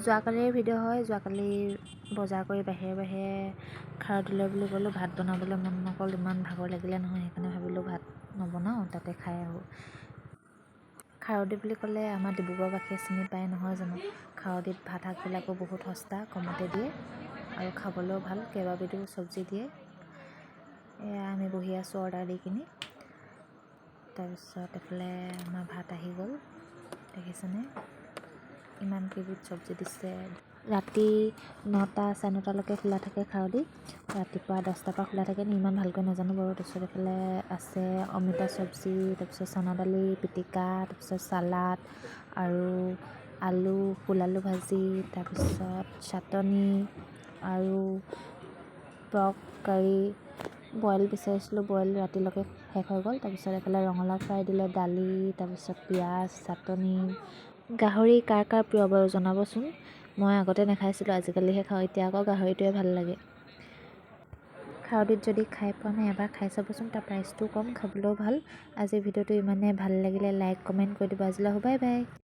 যোৱাকালিৰ video' হয়। যোৱাকালি বজাৰ কৰি বাহিৰে খাৰদিলৈ বুলি ক'লোঁ। ভাত বনাবলৈ মন নগ'ল, ইমান ভাগৰ লাগিলে নহয়, সেইকাৰণে ভাবিলোঁ ভাত নবনাওঁ, তাতে খাই আহোঁ। খাৰদি বুলি ক'লে আমাৰ ডিব্ৰুগড়বাসীয়ে চিনি পায় নহয় জানো। খাৰদিত ভাত শাকবিলাকো বহুত সস্তা, কমতে দিয়ে আৰু খাবলৈও ভাল, কেইবাবিধো চব্জি দিয়ে। এয়া আমি বহি আছোঁ অৰ্ডাৰ দি কিনি। তাৰপিছত এইফালে আমাৰ ভাত আহি গ'ল, দেখিছেনে ইমান কেইবিধ চব্জি দিছে। ৰাতি 9টা, 9:30লৈকে খোলা থাকে খাৰদি। ৰাতিপুৱা 10টাৰ পৰা খোলা থাকে নি ইমান ভালকৈ নাজানো বাৰু। তাৰপিছত এইফালে আছে অমিতা চব্জি, তাৰপিছত চানা দালি, পিটিকা, তাৰপিছত চালাড আৰু আলু, ফুল আলু ভাজি, তাৰপিছত চাটনি আৰু পৰ্ক কাৰী। বইল বিচাৰিছিলোঁ, বইল ৰাতিলৈকে শেষ হৈ গ'ল। তাৰপিছত এইফালে ৰঙালাও ফ্ৰাই দিলে, দালি, তাৰপিছত পিঁয়াজ, চাটনি। গাহৰি কাৰ কাৰ প্ৰিয় বাৰু জনাবচোন। মই আগতে নাখাইছিলোঁ, আজিকালিহে খাওঁ। এতিয়া আকৌ গাহৰিটোৱে ভাল লাগে। খাৰদিত যদি খাই পোৱা নাই এবাৰ খাই চাবচোন, তাৰ প্ৰাইচটো কম, খাবলৈও ভাল। আজিৰ ভিডিঅ'টো ইমানেই, ভাল লাগিলে লাইক কমেণ্ট কৰি দিব। আজিলৈ বাই বাই।